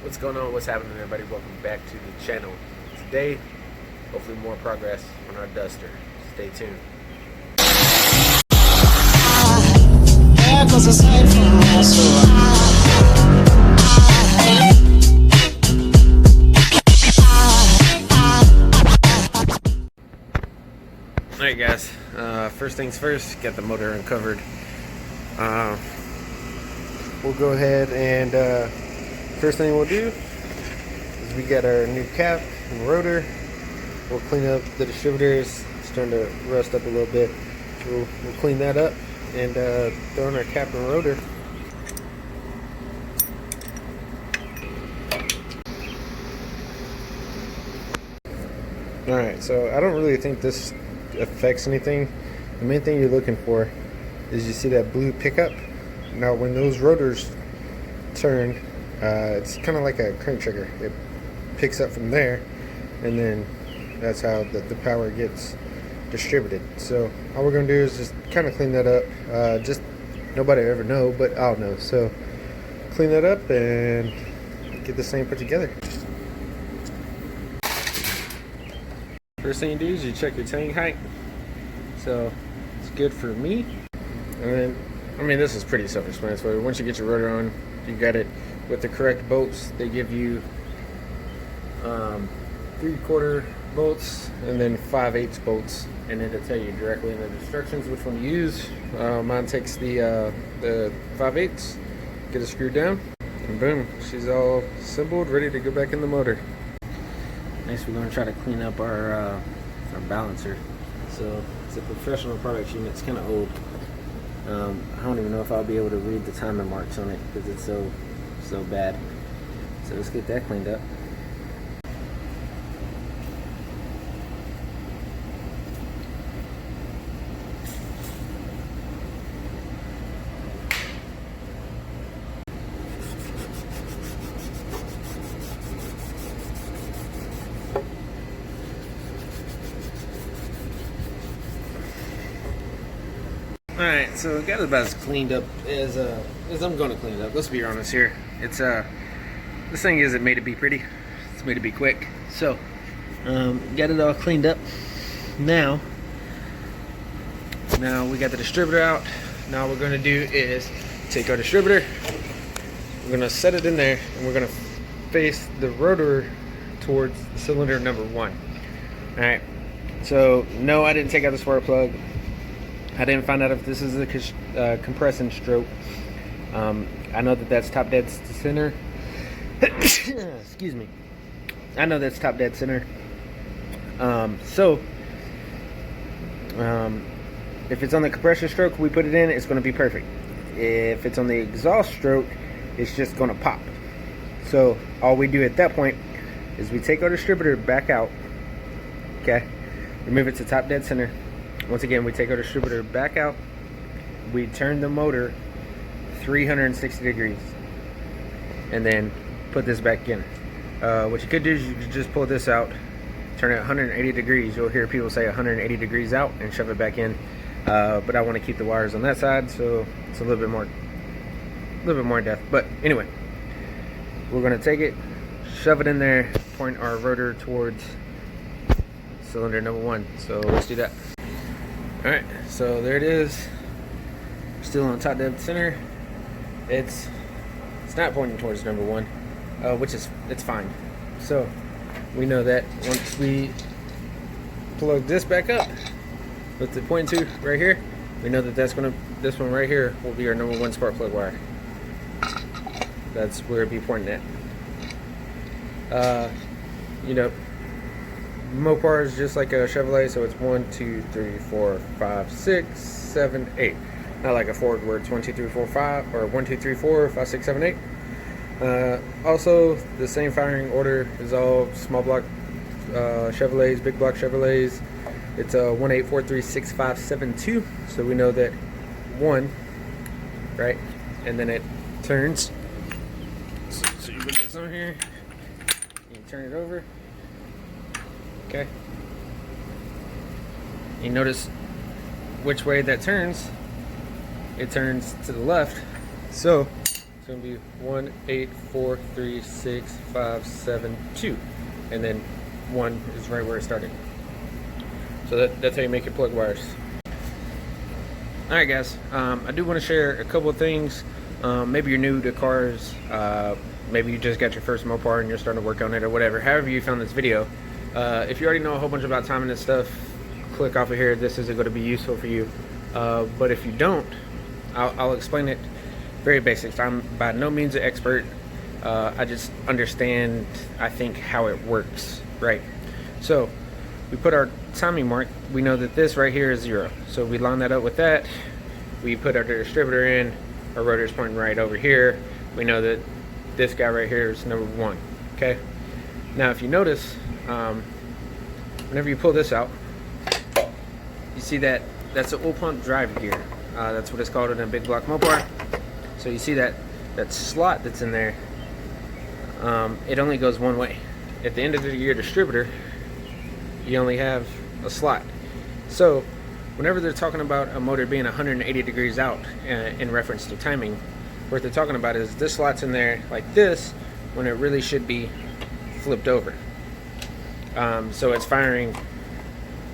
What's going on? What's happening, everybody? Welcome back to the channel. Today, hopefully more progress on our Duster. Stay tuned. Alright guys, first things first, got the motor uncovered. We'll go ahead and first thing we'll do is we got our new cap and rotor. We'll clean up the distributors. It's starting to rust up a little bit. So we'll clean that up and throw in our cap and rotor. Alright, so I don't really think this affects anything. The main thing you're looking for is you see that blue pickup. Now when those rotors turn, it's kind of like a crank trigger. It picks up from there, and then that's how the power gets distributed. So all we're going to do is just kind of clean that up. Just nobody will ever know, but I'll know. So clean that up and get this thing put together. First thing you do is you check your tank height. So it's good for me. And then, I mean, this is pretty self-explanatory. Once you get your rotor on, you got it with the correct bolts. They give you 3/4 bolts and then 5/8 bolts, and it'll tell you directly in the instructions which one to use. Mine takes the 5/8, get it screwed down, and boom, she's all assembled, ready to go back in the motor. Next, we're going to try to clean up our balancer. So it's a professional product unit. It's kind of old. I don't even know if I'll be able to read the timing marks on it because it's so bad. So let's get that cleaned up. Alright, so got it about as cleaned up as I'm going to clean it up. Let's be honest here. It's this thing isn't made to be pretty. It's made to be quick. So got it all cleaned up. Now we got the distributor out. Now what we're going to do is take our distributor. We're going to set it in there, and we're going to face the rotor towards cylinder number 1. Alright, so no, I didn't take out the spark plug. I didn't find out if this is a compression stroke. I know that that's top dead center. Excuse me. I know that's top dead center. If it's on the compression stroke, we put it in, it's going to be perfect. If it's on the exhaust stroke, it's just going to pop. So all we do at that point is we take our distributor back out. Okay, remove it to top dead center. Once again, we take our distributor back out, we turn the motor 360 degrees, and then put this back in. What you could do is you could just pull this out, turn it 180 degrees. You'll hear people say 180 degrees out and shove it back in. But I want to keep the wires on that side, so it's a little bit more in depth. But anyway, we're going to take it, shove it in there, point our rotor towards cylinder number 1. So let's do that. Alright, so there it is. Still on top dead center. It's not pointing towards number 1, which is, it's fine. So we know that once we plug this back up with the point 2 right here, we know that this one right here will be our number 1 spark plug wire. That's where it'd be pointing at. You know, Mopar is just like a Chevrolet, so it's 1, 2, 3, 4, 5, 6, 7, 8. Not like a Ford where it's 1, 2, 3, 4, 5, or 1, 2, 3, 4, 5, 6, 7, 8. Also, the same firing order is all small block Chevrolets, big block Chevrolets. It's a 1, 8, 4, 3, 6, 5, 7, 2. So we know that 1, right? And then it turns. So you put this on here, you turn it over. Okay. You notice which way that turns. It turns to the left. So It's going to be 1, 8, 4, 3, 6, 5, 7, 2. And then 1 is right where it started. So that's how you make your plug wires. Alright guys, I do want to share a couple of things. Maybe you're new to cars, maybe you just got your first Mopar and you're starting to work on it or whatever. However you found this video, if you already know a whole bunch about timing and stuff, click off of here. This isn't going to be useful for you. But if you don't, I'll explain it very basics. I'm by no means an expert. I just understand, I think, how it works, right? So we put our timing mark. We know that this right here is 0. So we line that up with that. We put our distributor in. Our rotor's pointing right over here. We know that this guy right here is number 1. Okay. Now, if you notice, whenever you pull this out, you see that that's an oil pump drive gear. That's what it's called in a big block Mopar. So you see that slot that's in there. It only goes one way. At the end of your distributor, you only have a slot. So whenever they're talking about a motor being 180 degrees out in reference to timing, what they're talking about is this slot's in there like this when it really should be flipped over. So it's firing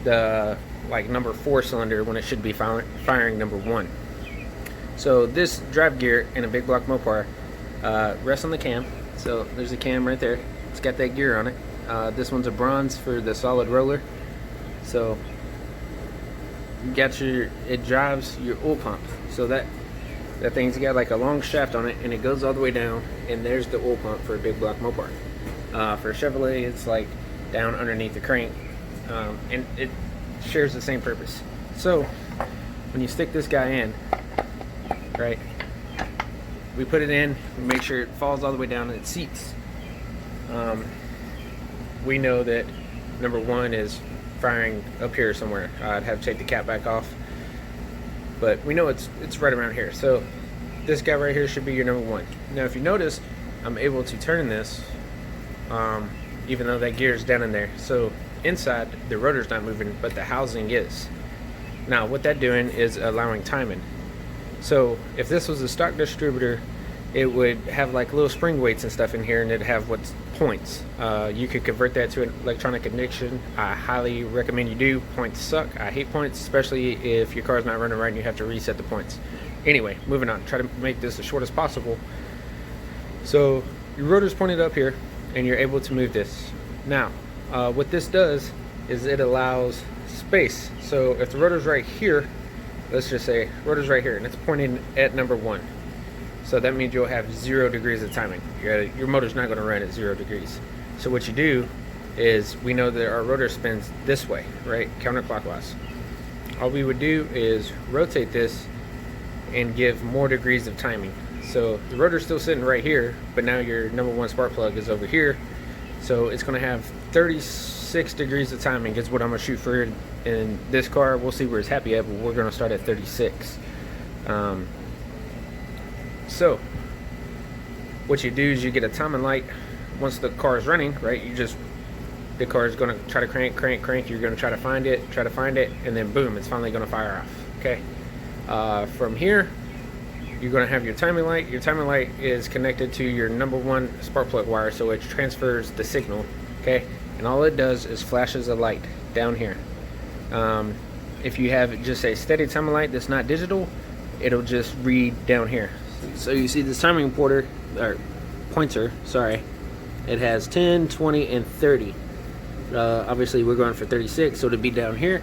the number 4 cylinder when it should be firing number 1. So this drive gear in a big block Mopar rests on the cam. So there's a cam right there. It's got that gear on it. This one's a bronze for the solid roller. So you got it drives your oil pump. So that thing's got like a long shaft on it, and it goes all the way down, and there's the oil pump for a big block Mopar. For a Chevrolet, it's like down underneath the crank, and it shares the same purpose. So when you stick this guy in, right, we put it in, we make sure it falls all the way down and it seats. We know that number 1 is firing up here somewhere. I'd have to take the cap back off, but we know it's right around here. So this guy right here should be your number 1. Now if you notice, I'm able to turn this even though that gear is down in there. So inside, the rotor's not moving, but the housing is. Now what that's doing is allowing timing. So if this was a stock distributor, it would have like little spring weights and stuff in here, and it'd have what's points. You could convert that to an electronic ignition. I highly recommend you do. Points suck. I hate points, especially if your car's not running right and you have to reset the points. Anyway, moving on. Try to make this as short as possible. So your rotor's pointed up here, and you're able to move this. Now, what this does is it allows space. So if the rotor's right here, let's just say rotor's right here, and it's pointing at number 1. So that means you'll have 0 degrees of timing. Your motor's not going to run at 0 degrees. So what you do is, we know that our rotor spins this way, right, counterclockwise. All we would do is rotate this and give more degrees of timing. So the rotor's still sitting right here, but now your number 1 spark plug is over here. So it's going to have 36 degrees of timing is what I'm going to shoot for in this car. We'll see where it's happy at, but we're going to start at 36. So what you do is you get a timing light once the car is running, right? The car is going to try to crank. You're going to try to find it, and then boom, it's finally going to fire off. Okay. From here, you're going to have your timing light. Your timing light is connected to your number 1 spark plug wire, so it transfers the signal. Okay, and all it does is flashes a light down here. If you have just a steady timing light that's not digital, it'll just read down here. So you see this timing pointer, sorry, it has 10, 20, and 30. Obviously we're going for 36, so to be down here,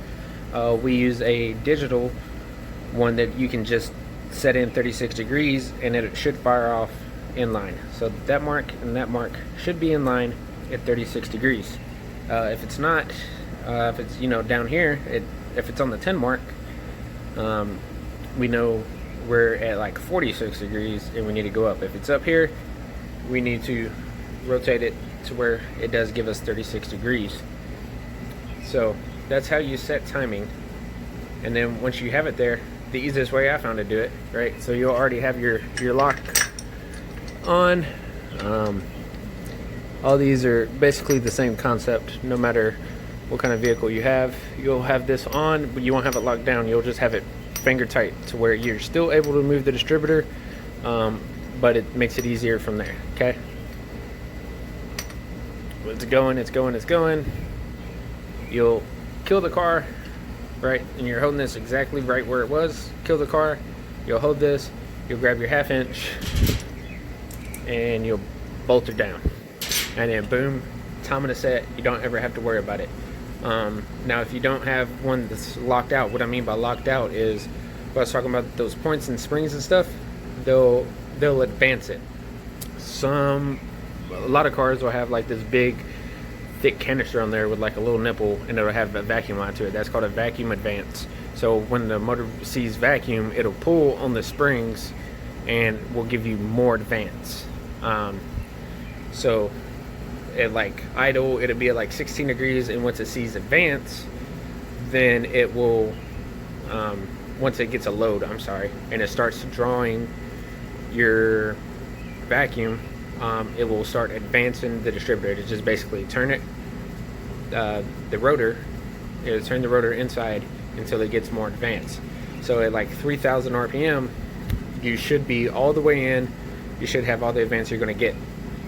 we use a digital one that you can just set in 36 degrees, and it should fire off in line. So that mark and that mark should be in line at 36 degrees. If it's not, if it's down here, if it's on the 10 mark, we know we're at like 46 degrees and we need to go up. If it's up here, we need to rotate it to where it does give us 36 degrees. So that's how you set timing. And then once you have it there, the easiest way I found to do it, right? So you'll already have your lock on. All these are basically the same concept, no matter what kind of vehicle you have. You'll have this on, but you won't have it locked down. You'll just have it finger tight to where you're still able to move the distributor, but it makes it easier from there. Okay, it's going. You'll kill the car, right? And you're holding this exactly right where it was. Kill the car. You'll hold this. You'll grab your 1/2 inch, and you'll bolt it down. And then boom, time of the set. You don't ever have to worry about it. Now, if you don't have one that's locked out, what I mean by locked out is, what I was talking about, those points and springs and stuff. They'll advance it. A lot of cars will have like this big thick canister on there with like a little nipple, and it'll have a vacuum line to it. That's called a vacuum advance. So when the motor sees vacuum, it'll pull on the springs and will give you more advance. So at like idle, it'll be at like 16 degrees, and once it sees advance, then it will once it gets a load, and it starts drawing your vacuum, it will start advancing the distributor. To just basically turn it, the rotor, it'll turn the rotor inside until it gets more advanced. So at like 3,000 RPM, you should be all the way in. You should have all the advance you're going to get.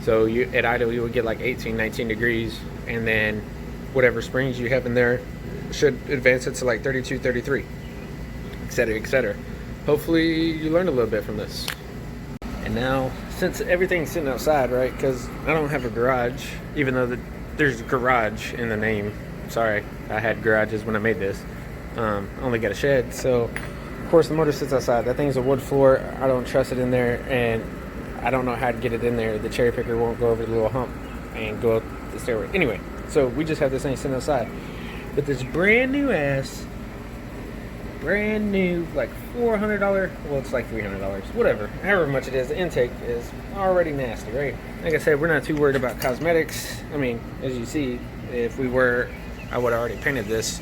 So at idle, you would get like 18, 19 degrees, and then whatever springs you have in there should advance it to like 32, 33, etc., etc. Hopefully you learned a little bit from this. And now, since everything's sitting outside, right, because I don't have a garage, even though there's garage in the name. Sorry, I had garages when I made this. I only got a shed, so of course the motor sits outside. That thing's a wood floor. I don't trust it in there, and I don't know how to get it in there. The cherry picker won't go over the little hump and go up the stairway. Anyway, so we just have this thing sitting outside. But this brand new, like $400, well, it's like $300, whatever, however much it is, the intake is already nasty, right? Like I said, we're not too worried about cosmetics. I mean, as you see, if we were, I would have already painted this.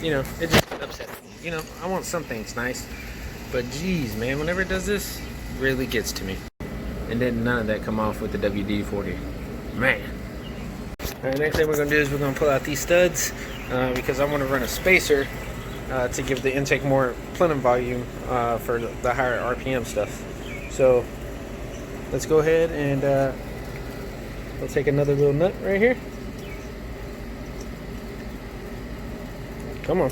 You know, it just upsets me. You know, I want some things nice, but geez, man, whenever it does this, it really gets to me. And then none of that come off with the WD-40. Man. Alright, next thing we're going to do is we're going to pull out these studs because I want to run a spacer to give the intake more plenum volume for the higher RPM stuff. So let's go ahead and we'll take another little nut right here. Come on.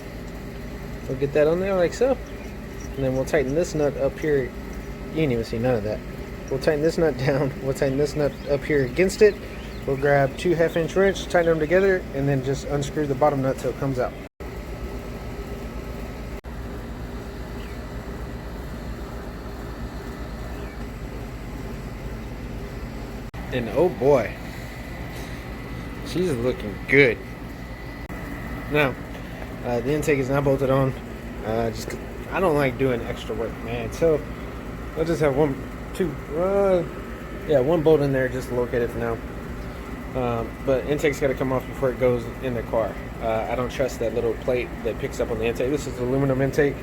We'll get that on there like so. And then we'll tighten this nut up here. You didn't even see none of that. We'll tighten this nut down. We'll tighten this nut up here against it. We'll grab 2 1/2 inch wrench, tighten them together, and then just unscrew the bottom nut till it comes out. And oh boy, she's looking good. Now, the intake is not bolted on. Just 'cause I don't like doing extra work, man. So I'll just have one bolt in there just to locate it for now. But intake's got to come off before it goes in the car. I don't trust that little plate that picks up on the intake. This is aluminum intake.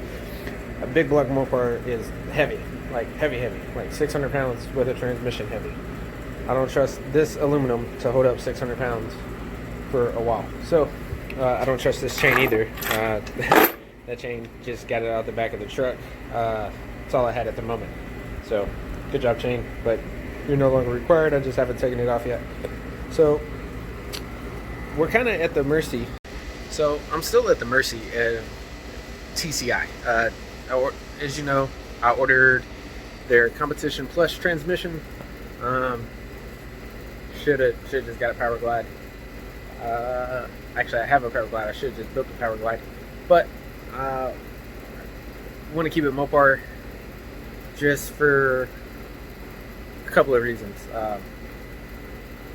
A big block Mopar is heavy, like heavy, like 600 pounds with a transmission heavy. I don't trust this aluminum to hold up 600 pounds for a while. So I don't trust this chain either. That chain just got it out the back of the truck. That's all I had at the moment. So good job, chain, but you're no longer required. I just haven't taken it off yet. So we're kind of at the mercy. So I'm still at the mercy of TCI. As you know, I ordered their Competition Plus transmission. Should have just got a Power Glide. Actually, I have a Power Glide. I should have just built the Power Glide, but want to keep it Mopar just for a couple of reasons.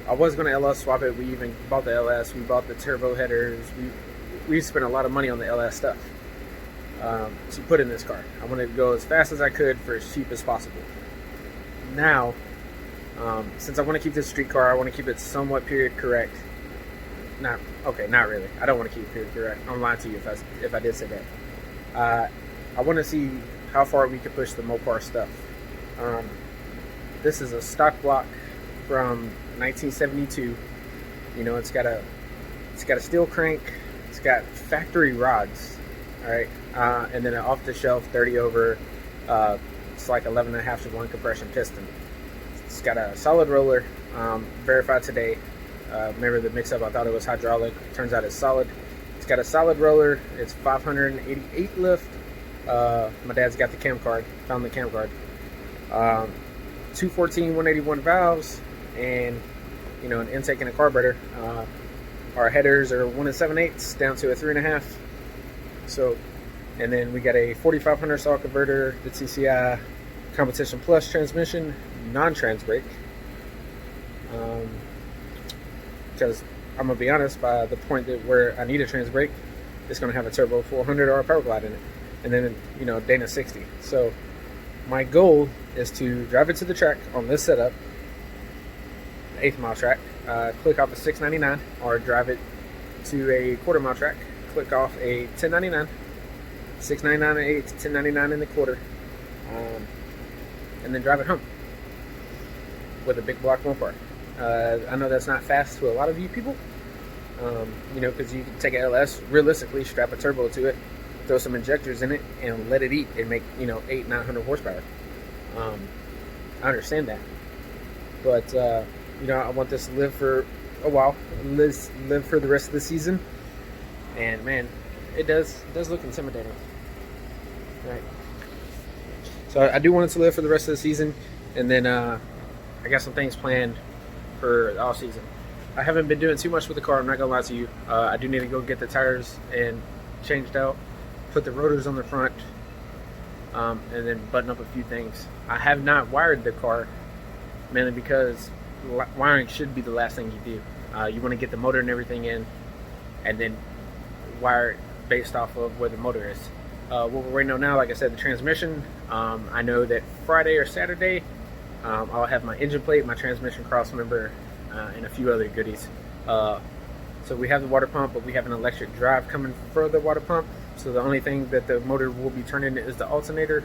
I was going to LS swap it. We even bought the LS. We bought the turbo headers. We spent a lot of money on the LS stuff to put in this car. I wanted to go as fast as I could for as cheap as possible. Now, since I want to keep this street car, I want to keep it somewhat period correct. Not really. I don't want to keep it period correct. I'm lying to you if I did say that. I want to see how far we can push the Mopar stuff. This is a stock block from 1972. You know, it's got a steel crank. It's got factory rods. All right, and then an off-the-shelf 30 over It's like 11.5 to 1 compression piston. It's got a solid roller, verified today. Remember the mix-up, I thought it was hydraulic. Turns out it's solid. It's got a solid roller. It's 588 lift. My dad's got the cam card, found the cam card. 214 181 valves, and you know, an intake and a carburetor. Our headers are 1 7/8 down to a 3.5. So, and then we got a 4500 saw converter, the TCI Competition Plus transmission, non-trans brake. Because I'm gonna be honest, by the point that where I need a trans brake, it's gonna have a turbo 400R power glide in it, and then, you know, Dana 60. So my goal is to drive it to the track on this setup, 1/8 mile track, click off a 699, or drive it to a 1/4 mile track, click off a 1099, 699 and 8, 1099 in the quarter, and then drive it home with a big block Mopar. I know that's not fast to a lot of you people, you know, because you can take a LS, realistically strap a turbo to it, throw some injectors in it, and let it eat and make, you know, 800-900 horsepower. I understand that, but you know, I want this to live for a while, live for the rest of the season, and man, it does look intimidating. All right, so I do want it to live for the rest of the season, and then I got some things planned for the off season. I haven't been doing too much with the car, I'm not gonna lie to you. I do need to go get the tires and changed out, put the rotors on the front, and then button up a few things. I have not wired the car, mainly because wiring should be the last thing you do. You want to get the motor and everything in, and then wire it based off of where the motor is. What we're waiting on now, like I said, the transmission. I know that Friday or Saturday, I'll have my engine plate, my transmission cross member, and a few other goodies. So we have the water pump, but we have an electric drive coming for the water pump. So the only thing that the motor will be turning is the alternator,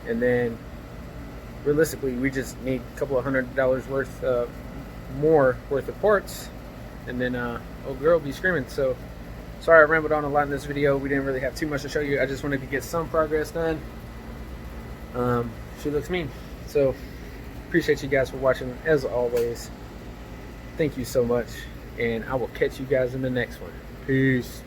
and then realistically we just need a couple of $100 worth more worth of parts, and then old girl will be screaming. So sorry I rambled on a lot in this video. We didn't really have too much to show you. I just wanted to get some progress done. She looks mean. So appreciate you guys for watching as always. Thank you so much, and I will catch you guys in the next one. Peace.